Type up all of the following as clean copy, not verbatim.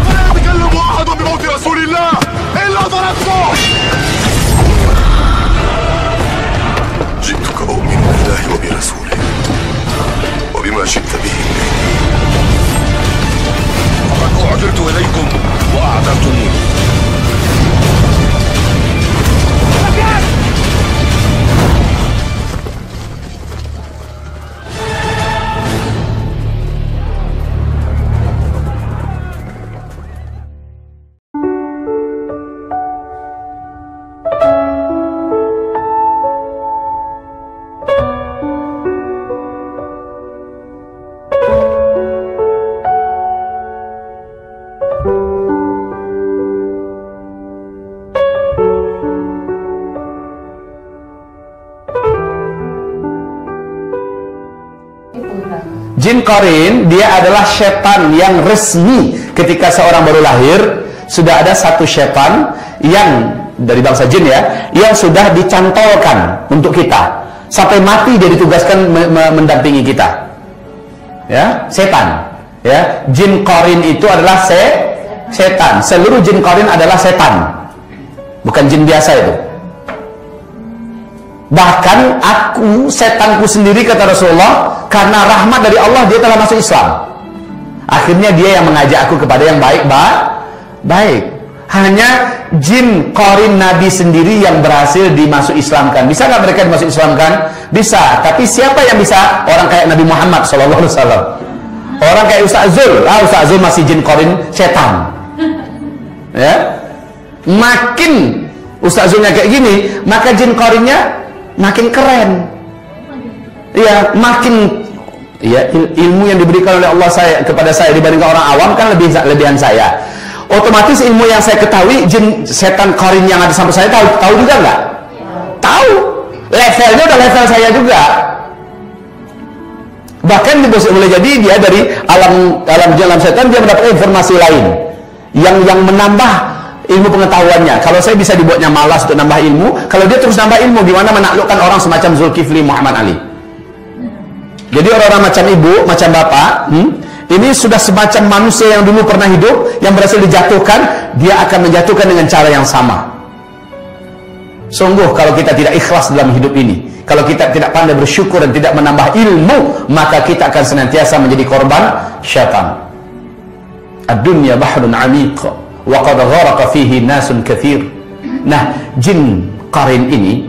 لا يتكلم أحد بموت رسول الله إلا ضربته. جئتك أؤمن بالله وبرسوله وبما شئت به. فقد أعذرت إليكم وأعذرتموني. Jin qarin, dia adalah setan yang resmi. Ketika seorang baru lahir, sudah ada satu setan yang dari bangsa jin ya, yang sudah dicantolkan untuk kita. Sampai mati dia ditugaskan mendampingi kita. Ya, setan. Ya, jin qarin itu adalah setan. Seluruh jin qarin adalah setan. Bukan jin biasa itu. Bahkan aku, setanku sendiri, kata Rasulullah, karena rahmat dari Allah dia telah masuk Islam. Akhirnya dia yang mengajak aku kepada yang baik. Hanya jin qarin Nabi sendiri yang berhasil dimasuk Islamkan. Bisa nggak mereka dimasuk Islamkan? Bisa. Tapi siapa yang bisa? Orang kayak Nabi Muhammad SAW. Orang kayak Ustaz Zul. Ustaz Zul masih jin qarin setan. Ya, makin Ustaz Zulnya kayak gini, maka jin qarinnya makin keren. Ya, makin ya, ilmu yang diberikan oleh Allah kepada saya dibandingkan orang awam kan lebihan saya. Otomatis ilmu yang saya ketahui, jin setan qarin yang ada sampai saya tahu juga nggak? Tahu. Levelnya udah level saya juga. Bahkan boleh jadi dia dari alam setan dia mendapat informasi lain yang menambah ilmu pengetahuannya. Kalau saya bisa dibuatnya malas untuk nambah ilmu, kalau dia terus nambah ilmu, gimana menaklukkan orang semacam Zulkifli Muhammad Ali. Jadi orang-orang macam ibu, macam bapak, ini sudah semacam manusia yang dulu pernah hidup, yang berhasil dijatuhkan, dia akan menjatuhkan dengan cara yang sama. Sungguh kalau kita tidak ikhlas dalam hidup ini, kalau kita tidak pandai bersyukur dan tidak menambah ilmu, maka kita akan senantiasa menjadi korban syaitan. Ad-dunya bahrun 'amiq wa qad gharaqa fihi nasun katsir. Nah, jin qarin ini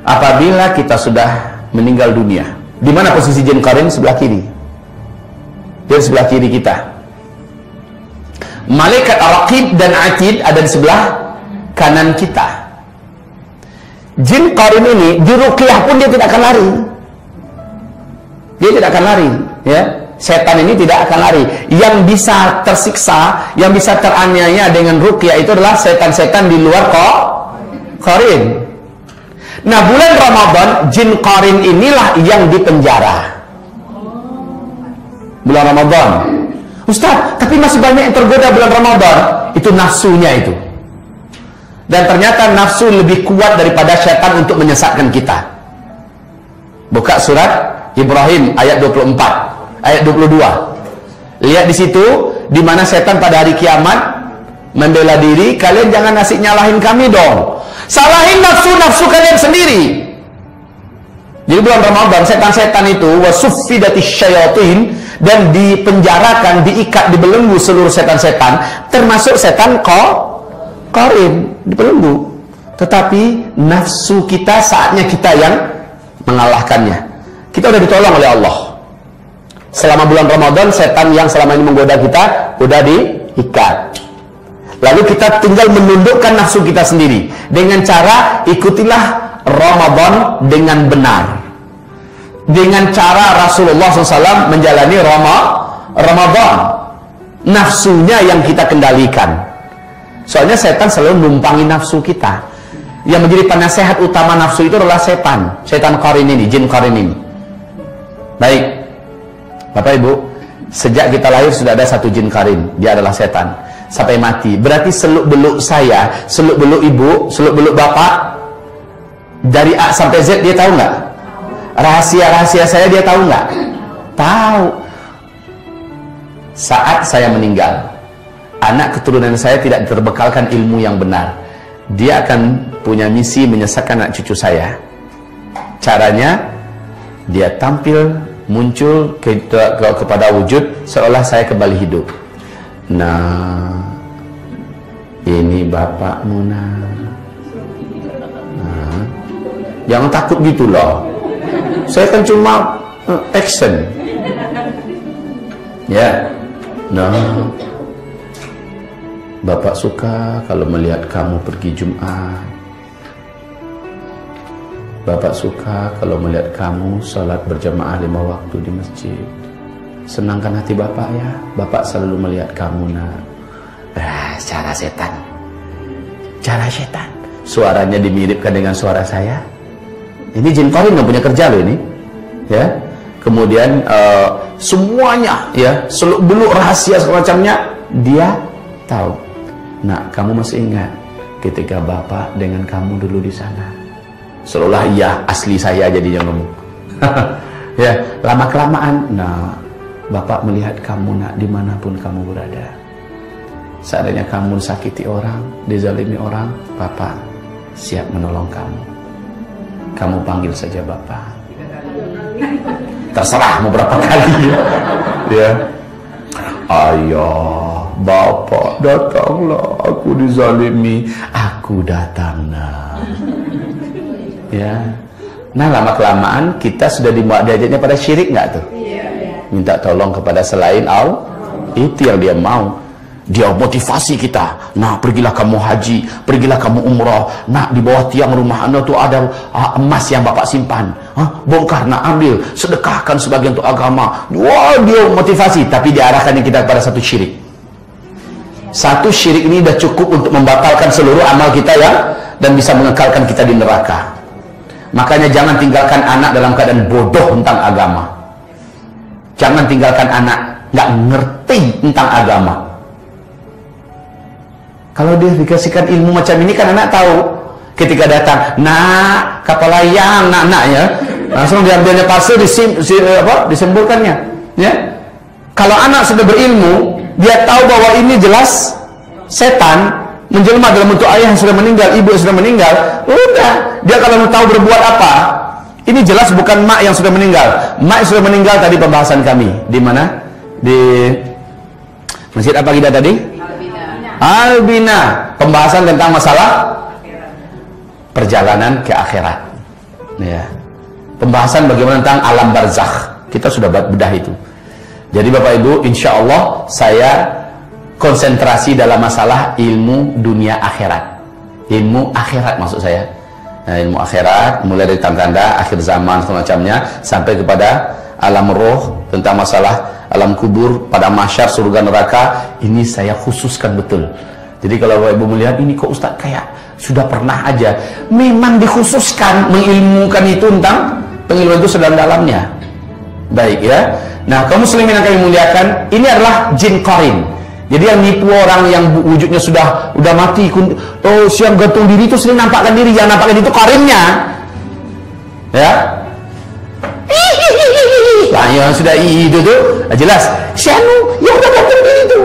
apabila kita sudah meninggal dunia, di mana posisi jin qarin? Sebelah kiri. Dia sebelah kiri kita. Malaikat Raqib dan Atid ada di sebelah kanan kita. Jin qarin ini di ruqyah pun dia tidak akan lari. Dia tidak akan lari, ya. Setan ini tidak akan lari. Yang bisa tersiksa, yang bisa teraniaya dengan ruqyah itu adalah setan-setan di luar qarin. Nah, bulan Ramadan jin qarin inilah yang dipenjara. Bulan Ramadan. Ustaz, tapi masih banyak yang tergoda bulan Ramadan. Itu nafsunya itu. Dan ternyata nafsu lebih kuat daripada syaitan untuk menyesatkan kita. Buka surat Ibrahim ayat 24, ayat 22. Lihat di situ, di mana setan pada hari kiamat membela diri, kalian jangan ngasih nyalahin kami dong. Salahin nafsu kalian sendiri. Jadi bulan Ramadan setan-setan itu wasuffidatis syayatin, dan dipenjarakan, diikat, dibelenggu seluruh setan-setan, termasuk setan qarin, dibelenggu. Tetapi nafsu kita saatnya kita yang mengalahkannya. Kita udah ditolong oleh Allah. Selama bulan Ramadan, setan yang selama ini menggoda kita udah diikat. Lalu kita tinggal menundukkan nafsu kita sendiri dengan cara ikutilah Ramadan dengan benar. Dengan cara Rasulullah SAW menjalani Ramadan. Nafsunya yang kita kendalikan. Soalnya setan selalu numpangi nafsu kita. Yang menjadi penasehat utama nafsu itu adalah setan. Setan qarin ini, jin qarin ini. Baik, Bapak Ibu, sejak kita lahir sudah ada satu jin qarin. Dia adalah setan. Sampai mati. Berarti seluk-beluk saya, seluk-beluk ibu, seluk-beluk bapak, dari A sampai Z dia tahu nggak? Rahasia-rahasia saya dia tahu nggak? Tahu. saat saya meninggal, anak keturunan saya tidak terbekalkan ilmu yang benar, dia akan punya misi menyesatkan anak cucu saya. Caranya, dia tampil, muncul kepada wujud seolah saya kembali hidup. Nah, ini bapakmu, nah. Jangan takut gitu loh. Saya kan cuma action. Ya. Nah, Bapak suka kalau melihat kamu pergi Jumat. Bapak suka kalau melihat kamu sholat berjamaah 5 waktu di masjid. Senangkan hati Bapak ya. Bapak selalu melihat kamu, nak. Cara setan. Cara setan. Suaranya dimiripkan dengan suara saya. Ini jin qarin nggak punya kerja loh ini. Ya. Kemudian semuanya ya, seluk-beluk rahasia semacamnya dia tahu. Nah, kamu masih ingat ketika Bapak dengan kamu dulu di sana? Seolah iya asli saya jadinya ngomong. Ya, lama-kelamaan, nah Bapak melihat kamu, nak, dimanapun kamu berada. Seandainya kamu sakiti orang, dizalimi orang, Bapak siap menolong kamu. Kamu panggil saja Bapak. Terserah mau berapa kali. Ya. Ayah, Bapak datanglah, aku dizalimi, aku datang, nak. Ya. Nah, lama-kelamaan kita sudah diajaknya pada syirik nggak tuh? Minta tolong kepada selain Allah. Itu yang dia mau. Dia motivasi kita. Nah, pergilah kamu haji, pergilah kamu umrah. Nah, di bawah tiang rumah anda tuh ada emas yang Bapak simpan. Bongkar, nak, ambil, sedekahkan sebagian untuk agama. Wah, dia motivasi, tapi diarahkan kita kepada satu syirik. Satu syirik ini sudah cukup untuk membatalkan seluruh amal kita ya, dan bisa mengekalkan kita di neraka. Makanya jangan tinggalkan anak dalam keadaan bodoh tentang agama. Jangan tinggalkan anak nggak ngerti tentang agama. Kalau dia dikasihkan ilmu macam ini kan anak tahu. Ketika datang, nak, kapal layang, nak ya, langsung diambilnya pasir, disemburkannya. Ya. Kalau anak sudah berilmu, dia tahu bahwa ini jelas setan menjelma dalam bentuk ayah yang sudah meninggal, ibu yang sudah meninggal. Udah, dia kalau mau tahu berbuat apa, ini jelas bukan mak yang sudah meninggal. Mak yang sudah meninggal tadi pembahasan kami. Di mana? Di masjid apa kita tadi? Albina. Pembahasan tentang masalah perjalanan ke akhirat. Ya. Pembahasan bagaimana tentang alam barzakh. Kita sudah bedah itu. Jadi Bapak Ibu, insya Allah saya konsentrasi dalam masalah ilmu dunia akhirat. Ilmu akhirat maksud saya. Nah, ilmu akhirat mulai dari tanda-tanda akhir zaman semacamnya sampai kepada alam roh, tentang masalah alam kubur, pada mahsyar, surga neraka. Ini saya khususkan betul. Jadi kalau Bapak Ibu melihat ini kok Ustaz kayak sudah pernah aja, memang dikhususkan mengilmukan itu tentang pengilmuan itu sedalam-dalamnya. Baik ya. Nah, kaum muslimin yang kami muliakan, ini adalah jin qarin. Jadi yang nipu orang yang wujudnya sudah mati, oh siang gantung diri itu sering nampakkan diri, yang nampakkan itu qarinnya. Ya. Nah, yang sudah itu tuh jelas. Sianu yang udah gantung diri itu.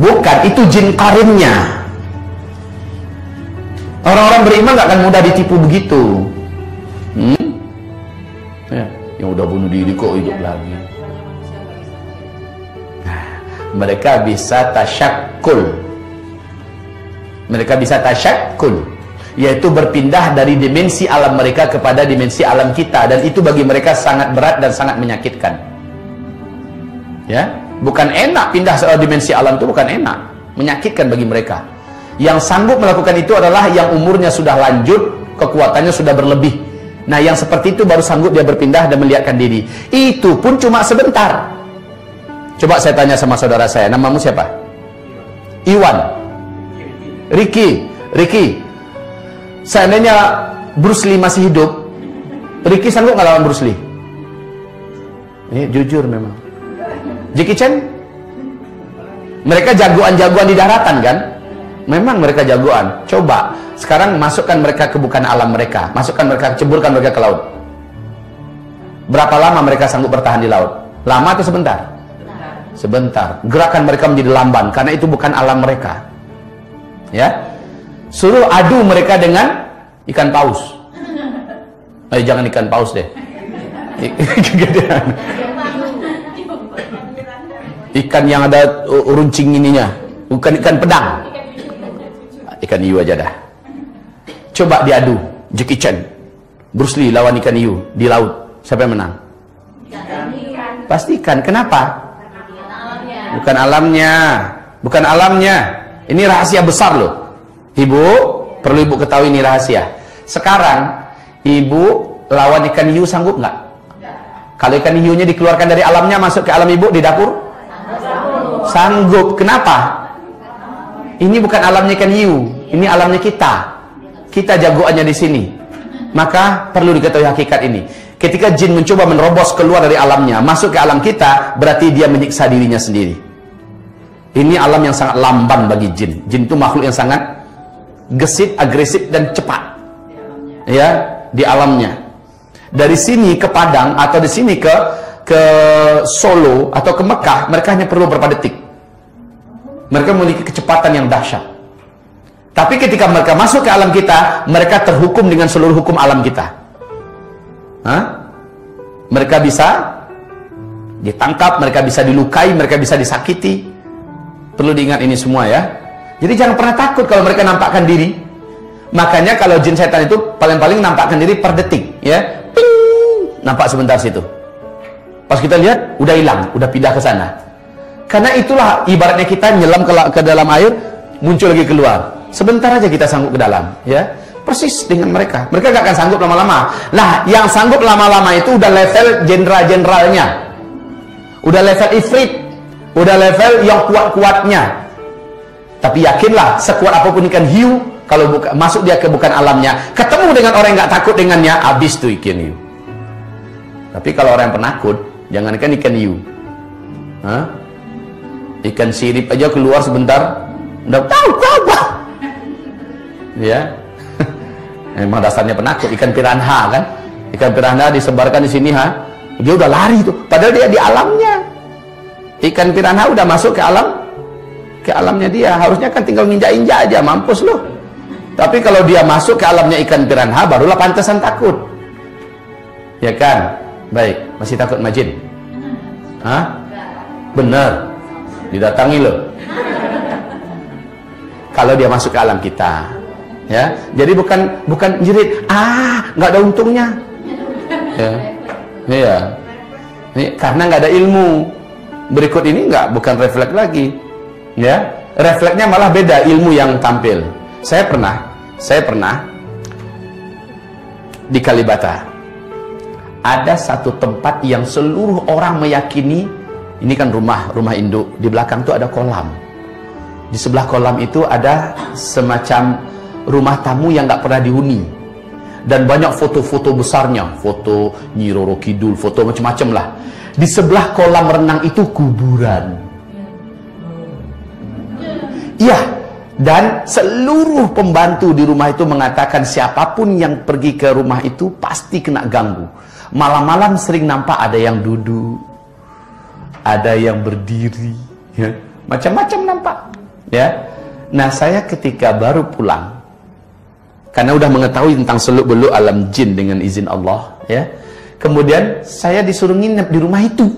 Bukan, itu jin qarinnya. Orang-orang beriman gak akan mudah ditipu begitu. Ya, yang udah bunuh diri kok hidup lagi. Mereka bisa tasyakkul. Mereka bisa tasyakkul, yaitu berpindah dari dimensi alam mereka kepada dimensi alam kita, dan itu bagi mereka sangat berat dan sangat menyakitkan. Ya, bukan enak pindah soal dimensi alam itu, bukan enak, menyakitkan bagi mereka. Yang sanggup melakukan itu adalah yang umurnya sudah lanjut, kekuatannya sudah berlebih. Nah, yang seperti itu baru sanggup dia berpindah dan melihatkan diri. Itu pun cuma sebentar. Coba saya tanya sama saudara saya, namamu siapa? Iwan. Ricky. Seandainya Bruce Lee masih hidup, Ricky sanggup nggak lawan Bruce Lee? Ini jujur memang. Jackie Chan? Mereka jagoan-jagoan di daratan kan? Memang mereka jagoan. Coba sekarang masukkan mereka ke bukan alam mereka, ceburkan mereka ke laut. Berapa lama mereka sanggup bertahan di laut? Lama atau sebentar? Sebentar, gerakan mereka menjadi lamban karena itu bukan alam mereka. Ya, suruh adu mereka dengan ikan paus. Jangan ikan paus deh. Ikan yang ada runcing ininya, bukan ikan pedang. Ikan hiu aja dah. Coba diadu, Jackie Chan, Bruce Lee lawan ikan hiu di laut, siapa yang menang? Pasti ikan. Kenapa? Bukan alamnya, bukan alamnya. Ini rahasia besar loh. Ibu, perlu ibu ketahui ini rahasia. Sekarang, ibu lawan ikan hiu sanggup nggak? Kalau ikan hiunya dikeluarkan dari alamnya masuk ke alam ibu di dapur? Sanggup. Kenapa? Ini bukan alamnya ikan hiu, ini alamnya kita. Kita jagoannya di sini. Maka perlu diketahui hakikat ini. Ketika jin mencoba menerobos keluar dari alamnya, masuk ke alam kita, berarti dia menyiksa dirinya sendiri. Ini alam yang sangat lamban bagi jin. Jin itu makhluk yang sangat gesit, agresif, dan cepat. Ya, di alamnya. Dari sini ke Padang atau di sini ke Solo atau ke Mekah, mereka hanya perlu beberapa detik. Mereka memiliki kecepatan yang dahsyat. Tapi ketika mereka masuk ke alam kita, mereka terhukum dengan seluruh hukum alam kita. Mereka bisa ditangkap, mereka bisa dilukai, mereka bisa disakiti. Perlu diingat ini semua ya. Jadi jangan pernah takut kalau mereka nampakkan diri. Makanya kalau jin setan itu paling-paling nampakkan diri per detik ya. Ping, nampak sebentar situ. Pas kita lihat udah hilang, udah pindah ke sana. Karena itulah ibaratnya kita nyelam ke dalam air, muncul lagi keluar. Sebentar aja kita sanggup ke dalam ya. Persis dengan mereka. Mereka gak akan sanggup lama-lama. Nah, yang sanggup lama-lama itu udah level jenderal-jenderalnya. Udah level ifrit. Udah level yang kuat-kuatnya. Tapi yakinlah, sekuat apapun ikan hiu, kalau masuk dia ke bukan alamnya, ketemu dengan orang yang gak takut dengannya, habis tuh ikan hiu. Tapi kalau orang yang penakut, jangankan ikan hiu, ikan sirip aja keluar sebentar, udah tahu. Ya, memang dasarnya penakut. Ikan piranha kan, ikan piranha disebarkan di sini, dia udah lari tuh, padahal dia di alamnya. Ikan piranha udah masuk ke alamnya dia, harusnya kan tinggal nginjak-injak aja, mampus loh. Tapi kalau dia masuk ke alamnya ikan piranha, barulah pantasan takut. Ya kan? Baik, masih takut majin? Bener, didatangi loh. Kalau dia masuk ke alam kita, ya. Jadi bukan jerit, nggak ada untungnya. Ya, iya. Ini karena nggak ada ilmu. Berikut ini bukan refleks lagi, ya. Refleksnya malah beda, ilmu yang tampil. Saya pernah di Kalibata. Ada satu tempat yang seluruh orang meyakini, ini kan rumah induk, di belakang itu ada kolam. Di sebelah kolam itu ada semacam rumah tamu yang nggak pernah dihuni. Dan banyak foto-foto besarnya, foto Nyi Roro Kidul, foto macam-macam lah. Di sebelah kolam renang itu kuburan. Iya, dan seluruh pembantu di rumah itu mengatakan siapapun yang pergi ke rumah itu pasti kena ganggu. Malam-malam sering nampak ada yang duduk, ada yang berdiri, ya. Macam-macam nampak. Ya. Nah, saya ketika baru pulang, karena udah mengetahui tentang seluk-beluk alam jin dengan izin Allah, ya. Kemudian saya disuruh nginep di rumah itu.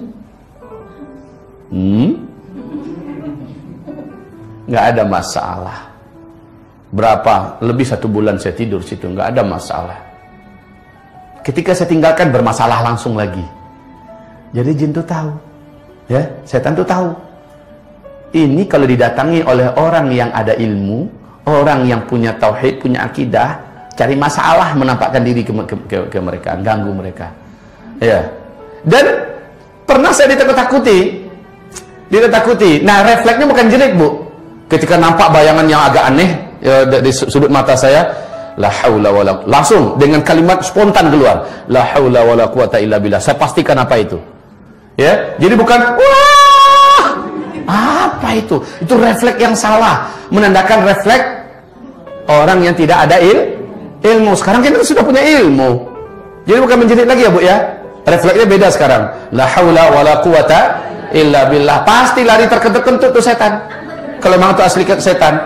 Nggak ada masalah. Berapa? Lebih 1 bulan saya tidur situ, nggak ada masalah. Ketika saya tinggalkan, bermasalah langsung lagi. Jadi jin itu tahu, ya, setan itu tahu. Ini kalau didatangi oleh orang yang ada ilmu, orang yang punya tauhid, punya akidah, cari masalah, menampakkan diri ke mereka, ganggu mereka. Ya. Dan pernah saya ditakut-takuti. Nah, refleksnya bukan jerit, Bu. Ketika nampak bayangan yang agak aneh di sudut mata saya, la haula wala, langsung dengan kalimat spontan keluar, la haula wala quwata illa billah. Saya pastikan apa itu. Ya. Jadi bukan wah, apa itu? Itu refleks yang salah, menandakan refleks orang yang tidak ada ilmu. Sekarang kita sudah punya ilmu. Jadi bukan menjerit lagi ya, Bu ya. Refleksnya beda sekarang. La haula wala quwata illa billah. Pasti lari terkentut-kentut tuh setan. Kalau memang itu asli setan.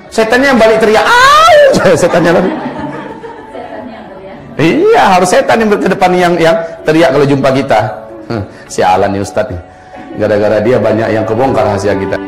Setannya yang balik teriak, "Au!" Setannya lari. Iya, harus setan yang ke depan yang teriak kalau jumpa kita. Sialan nih Ustadz nih. Gara-gara dia banyak yang kebongkar rahasia kita.